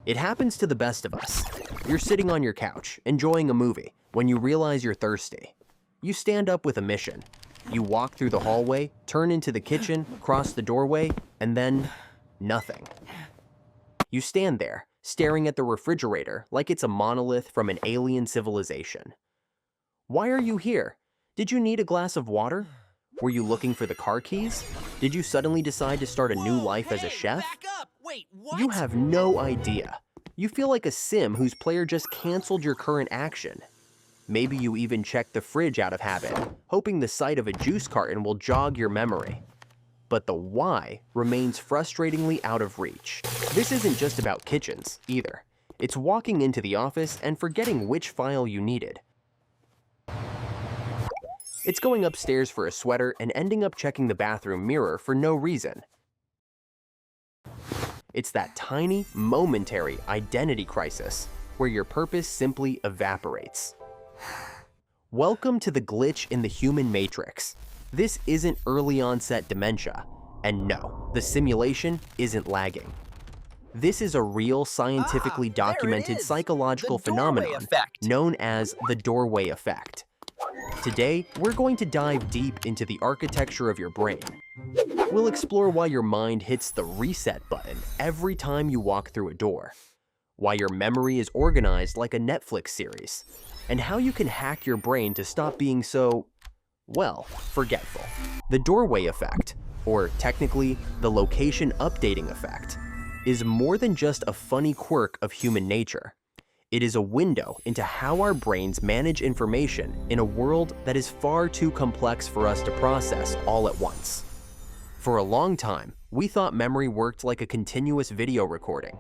It happens to the best of us. You're sitting on your couch, enjoying a movie, when you realize you're thirsty. You stand up with a mission. You walk through the hallway, turn into the kitchen, cross the doorway, and then nothing. You stand there, staring at the refrigerator like it's a monolith from an alien civilization. Why are you here? Did you need a glass of water? Were you looking for the car keys? Did you suddenly decide to start a new life as a chef? Back up! Wait, what? You have no idea. You feel like a sim whose player just canceled your current action. Maybe you even checked the fridge out of habit, hoping the sight of a juice carton will jog your memory. But the why remains frustratingly out of reach. This isn't just about kitchens, either. It's walking into the office and forgetting which file you needed. It's going upstairs for a sweater and ending up checking the bathroom mirror for no reason. It's that tiny, momentary identity crisis where your purpose simply evaporates. Welcome to the glitch in the human matrix. This isn't early onset dementia, and no, the simulation isn't lagging. This is a real scientifically documented psychological phenomenon known as the doorway effect. Today, we're going to dive deep into the architecture of your brain. We'll explore why your mind hits the reset button every time you walk through a door, why your memory is organized like a Netflix series, and how you can hack your brain to stop being so, well, forgetful. The doorway effect, or technically, the location updating effect, is more than just a funny quirk of human nature. It is a window into how our brains manage information in a world that is far too complex for us to process all at once. For a long time, we thought memory worked like a continuous video recording,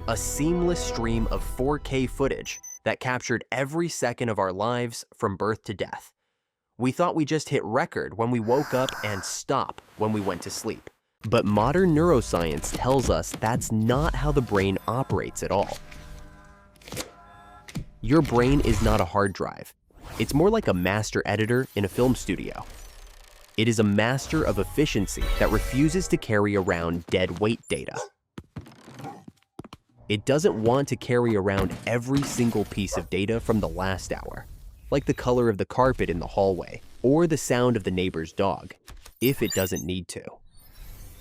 a seamless stream of 4K footage that captured every second of our lives from birth to death. We thought we just hit record when we woke up and stop when we went to sleep. But modern neuroscience tells us that's not how the brain operates at all. Your brain is not a hard drive. It's more like a master editor in a film studio. It is a master of efficiency that refuses to carry around dead weight data. It doesn't want to carry around every single piece of data from the last hour, like the color of the carpet in the hallway or the sound of the neighbor's dog, if it doesn't need to.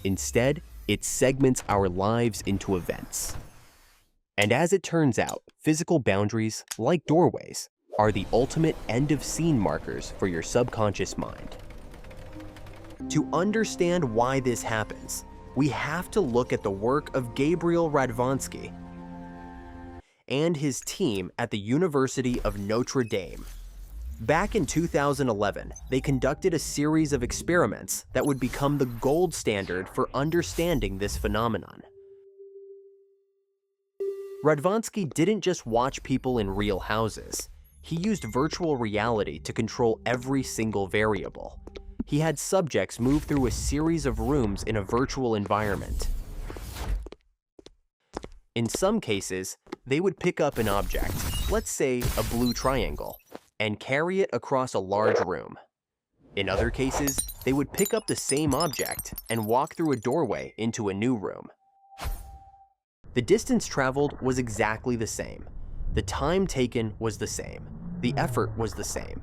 Instead, it segments our lives into events. And as it turns out, physical boundaries, like doorways, are the ultimate end-of-scene markers for your subconscious mind. To understand why this happens, we have to look at the work of Gabriel Radvansky and his team at the University of Notre Dame. Back in 2011, they conducted a series of experiments that would become the gold standard for understanding this phenomenon. Radvansky didn't just watch people in real houses. He used virtual reality to control every single variable. He had subjects move through a series of rooms in a virtual environment. In some cases, they would pick up an object, let's say a blue triangle, and carry it across a large room. In other cases, they would pick up the same object and walk through a doorway into a new room. The distance traveled was exactly the same. The time taken was the same. The effort was the same.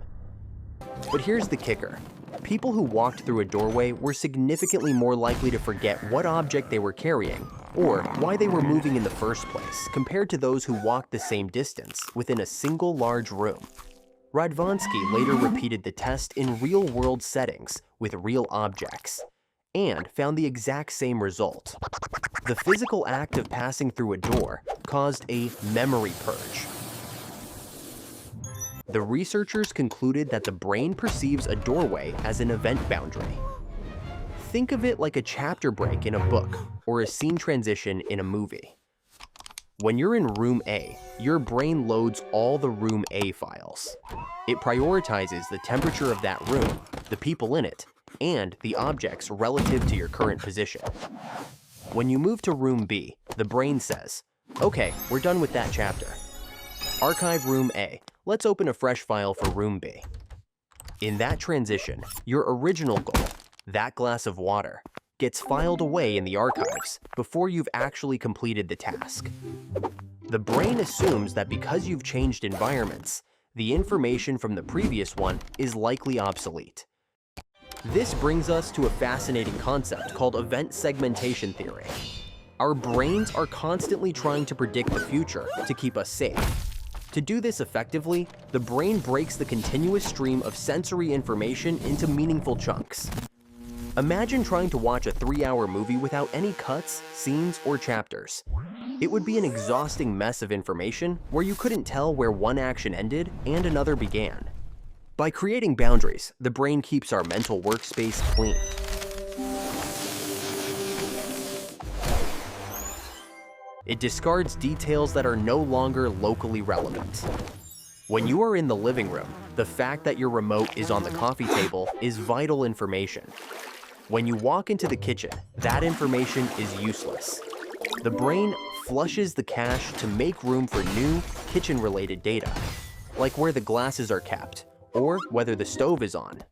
But here's the kicker. People who walked through a doorway were significantly more likely to forget what object they were carrying or why they were moving in the first place compared to those who walked the same distance within a single large room. Radvansky later repeated the test in real-world settings with real objects and found the exact same result. The physical act of passing through a door caused a memory purge. The researchers concluded that the brain perceives a doorway as an event boundary. Think of it like a chapter break in a book or a scene transition in a movie. When you're in room A, your brain loads all the room A files. It prioritizes the temperature of that room, the people in it, and the objects relative to your current position. When you move to room B, the brain says, okay, we're done with that chapter. Archive room A. Let's open a fresh file for room B. In that transition, your original goal, that glass of water, gets filed away in the archives before you've actually completed the task. The brain assumes that because you've changed environments, the information from the previous one is likely obsolete. This brings us to a fascinating concept called event segmentation theory. Our brains are constantly trying to predict the future to keep us safe. To do this effectively, the brain breaks the continuous stream of sensory information into meaningful chunks. Imagine trying to watch a 3-hour movie without any cuts, scenes, or chapters. It would be an exhausting mess of information where you couldn't tell where one action ended and another began. By creating boundaries, the brain keeps our mental workspace clean. It discards details that are no longer locally relevant. When you are in the living room, the fact that your remote is on the coffee table is vital information. When you walk into the kitchen, that information is useless. The brain flushes the cache to make room for new, kitchen-related data, like where the glasses are kept, or whether the stove is on.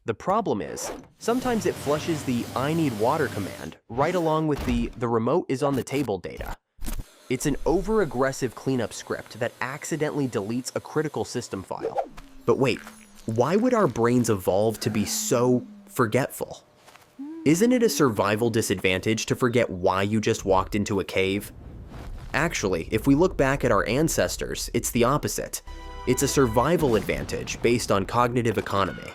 The problem is, sometimes it flushes the "I need water" command right along with the remote is on the table" data. It's an over-aggressive cleanup script that accidentally deletes a critical system file. But wait, why would our brains evolve to be so forgetful? Isn't it a survival disadvantage to forget why you just walked into a cave? Actually, if we look back at our ancestors, it's the opposite. It's a survival advantage based on cognitive economy.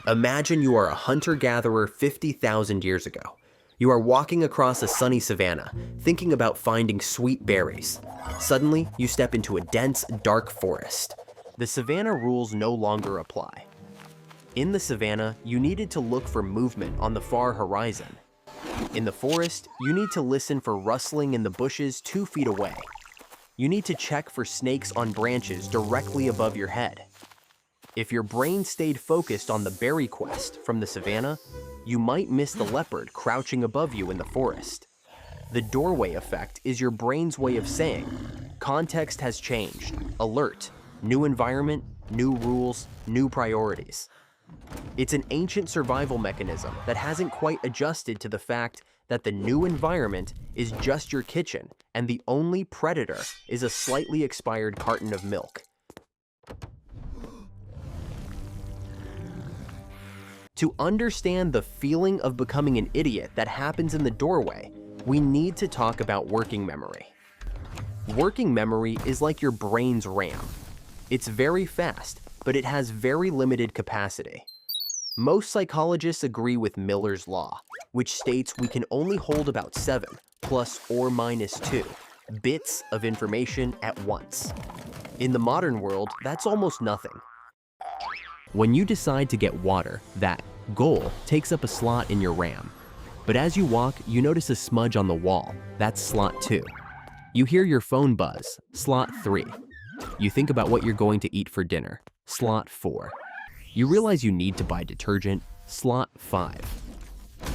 Imagine you are a hunter-gatherer 50,000 years ago. You are walking across a sunny savanna, thinking about finding sweet berries. Suddenly, you step into a dense, dark forest. The savanna rules no longer apply. In the savanna, you needed to look for movement on the far horizon. In the forest, you need to listen for rustling in the bushes 2 feet away. You need to check for snakes on branches directly above your head. If your brain stayed focused on the berry quest from the savanna, you might miss the leopard crouching above you in the forest. The doorway effect is your brain's way of saying, context has changed, alert, new environment, new rules, new priorities. It's an ancient survival mechanism that hasn't quite adjusted to the fact that the new environment is just your kitchen and the only predator is a slightly expired carton of milk. To understand the feeling of becoming an idiot that happens in the doorway, we need to talk about working memory. Working memory is like your brain's RAM. It's very fast, but it has very limited capacity. Most psychologists agree with Miller's law, which states we can only hold about 7 plus or minus 2 bits of information at once. In the modern world, that's almost nothing. When you decide to get water, that goal takes up a slot in your RAM. But as you walk, you notice a smudge on the wall. That's slot 2. You hear your phone buzz, slot 3. You think about what you're going to eat for dinner, slot 4. You realize you need to buy detergent, slot 5.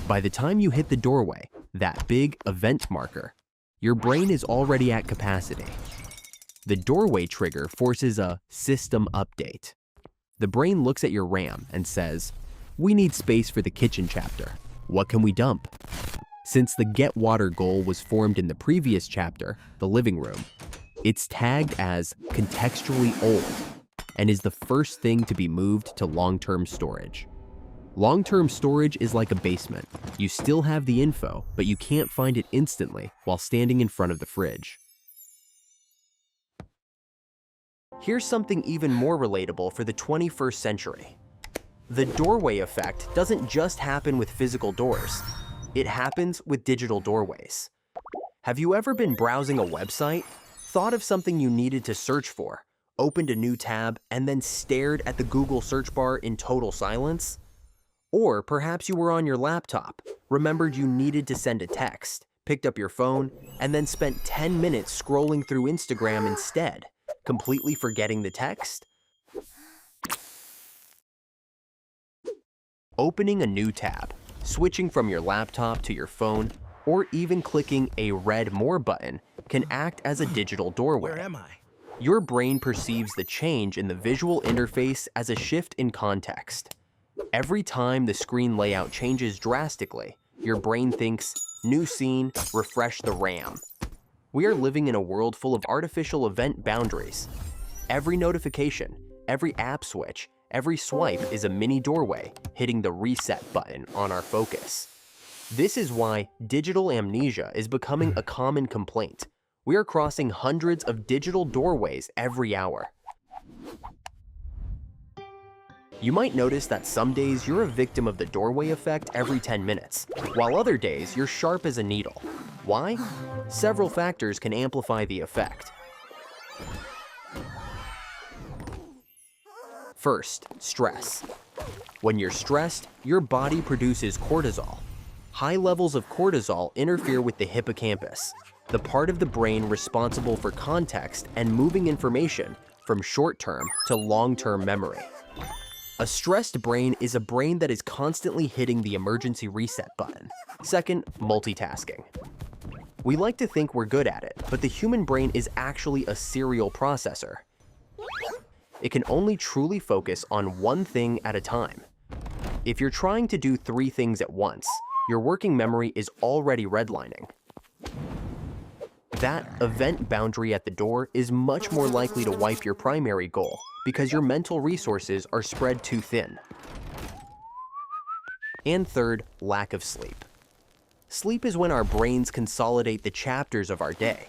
By the time you hit the doorway, that big event marker, your brain is already at capacity. The doorway trigger forces a system update. The brain looks at your RAM and says, "We need space for the kitchen chapter. What can we dump?" Since the get water goal was formed in the previous chapter, the living room, it's tagged as contextually old and is the first thing to be moved to long-term storage. Long-term storage is like a basement. You still have the info, but you can't find it instantly while standing in front of the fridge. Here's something even more relatable for the 21st century. The doorway effect doesn't just happen with physical doors. It happens with digital doorways. Have you ever been browsing a website, thought of something you needed to search for, opened a new tab, and then stared at the Google search bar in total silence? Or perhaps you were on your laptop, remembered you needed to send a text, picked up your phone, and then spent 10 minutes scrolling through Instagram instead, completely forgetting the text? Opening a new tab, switching from your laptop to your phone, or even clicking a red More button can act as a digital doorway. Where am I? Your brain perceives the change in the visual interface as a shift in context. Every time the screen layout changes drastically, your brain thinks, "New scene, refresh the RAM." We are living in a world full of artificial event boundaries. Every notification, every app switch, every swipe is a mini doorway hitting the reset button on our focus. This is why digital amnesia is becoming a common complaint. We are crossing hundreds of digital doorways every hour. You might notice that some days you're a victim of the doorway effect every 10 minutes, while other days you're sharp as a needle. Why? Several factors can amplify the effect. First, stress. When you're stressed, your body produces cortisol. High levels of cortisol interfere with the hippocampus, the part of the brain responsible for context and moving information from short-term to long-term memory. A stressed brain is a brain that is constantly hitting the emergency reset button. Second, multitasking. We like to think we're good at it, but the human brain is actually a serial processor. It can only truly focus on one thing at a time. If you're trying to do 3 things at once, your working memory is already redlining. That event boundary at the door is much more likely to wipe your primary goal because your mental resources are spread too thin. And third, lack of sleep. Sleep is when our brains consolidate the chapters of our day.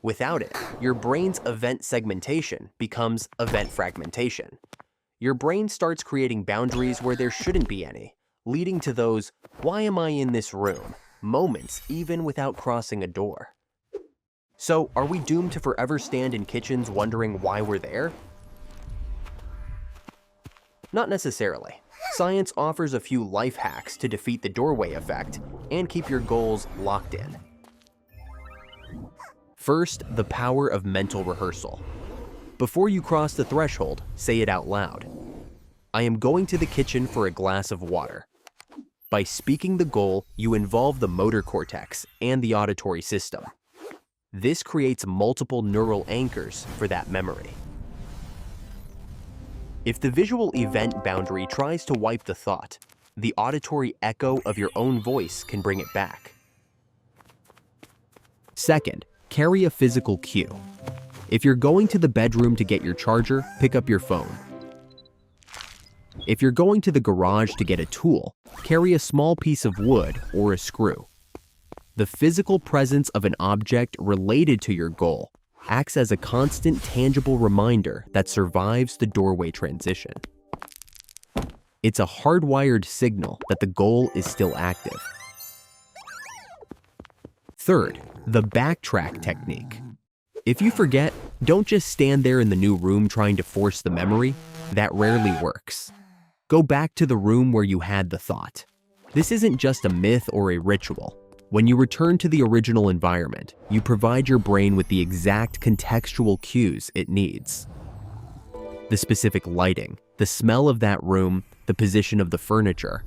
Without it, your brain's event segmentation becomes event fragmentation. Your brain starts creating boundaries where there shouldn't be any, leading to those "why am I in this room?" moments even without crossing a door. So, are we doomed to forever stand in kitchens wondering why we're there? Not necessarily. Science offers a few life hacks to defeat the doorway effect and keep your goals locked in. First, the power of mental rehearsal. Before you cross the threshold, say it out loud. I am going to the kitchen for a glass of water. By speaking the goal, you involve the motor cortex and the auditory system. This creates multiple neural anchors for that memory. If the visual event boundary tries to wipe the thought, the auditory echo of your own voice can bring it back. Second, carry a physical cue. If you're going to the bedroom to get your charger, pick up your phone. If you're going to the garage to get a tool, carry a small piece of wood or a screw. The physical presence of an object related to your goal acts as a constant, tangible reminder that survives the doorway transition. It's a hardwired signal that the goal is still active. Third, the backtrack technique. If you forget, don't just stand there in the new room trying to force the memory. That rarely works. Go back to the room where you had the thought. This isn't just a myth or a ritual. When you return to the original environment, you provide your brain with the exact contextual cues it needs. The specific lighting, the smell of that room, the position of the furniture.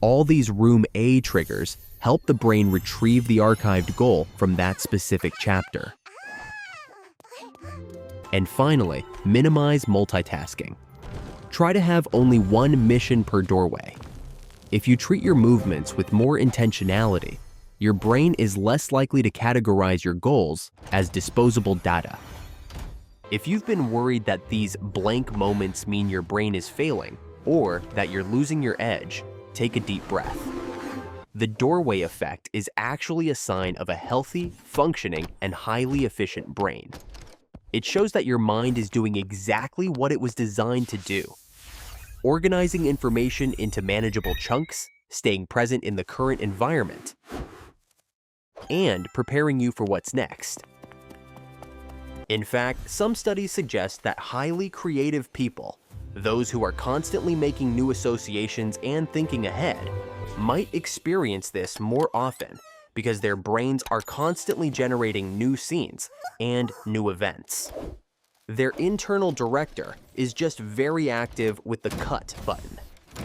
All these room A triggers help the brain retrieve the archived goal from that specific chapter. And finally, minimize multitasking. Try to have only one mission per doorway. If you treat your movements with more intentionality, your brain is less likely to categorize your goals as disposable data. If you've been worried that these blank moments mean your brain is failing or that you're losing your edge, take a deep breath. The doorway effect is actually a sign of a healthy, functioning, and highly efficient brain. It shows that your mind is doing exactly what it was designed to do. Organizing information into manageable chunks, staying present in the current environment, and preparing you for what's next. In fact, some studies suggest that highly creative people, those who are constantly making new associations and thinking ahead, might experience this more often because their brains are constantly generating new scenes and new events. Their internal director is just very active with the cut button.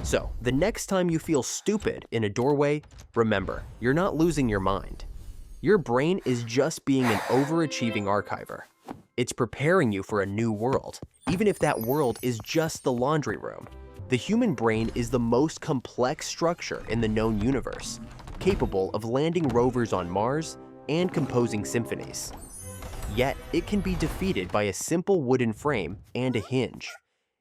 So, the next time you feel stupid in a doorway, remember, you're not losing your mind. Your brain is just being an overachieving archiver. It's preparing you for a new world, even if that world is just the laundry room. The human brain is the most complex structure in the known universe, capable of landing rovers on Mars, and composing symphonies. Yet, it can be defeated by a simple wooden frame and a hinge.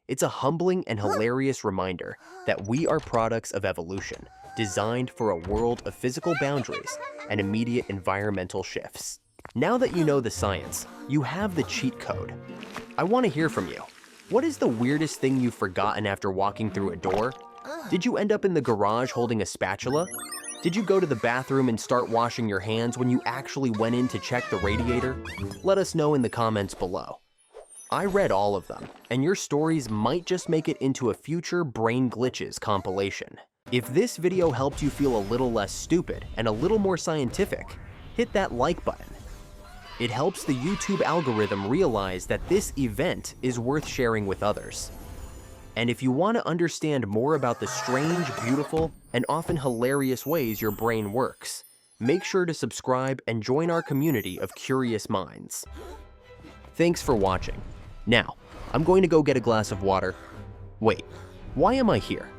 It's a humbling and hilarious reminder that we are products of evolution, designed for a world of physical boundaries and immediate environmental shifts. Now that you know the science, you have the cheat code. I want to hear from you. What is the weirdest thing you've forgotten after walking through a door? Did you end up in the garage holding a spatula? Did you go to the bathroom and start washing your hands when you actually went in to check the radiator? Let us know in the comments below. I read all of them, and your stories might just make it into a future Brain Glitches compilation. If this video helped you feel a little less stupid and a little more scientific, hit that like button. It helps the YouTube algorithm realize that this event is worth sharing with others. And if you want to understand more about the strange, beautiful, and often hilarious ways your brain works, make sure to subscribe and join our community of curious minds. Thanks for watching. Now, I'm going to go get a glass of water. Wait, why am I here?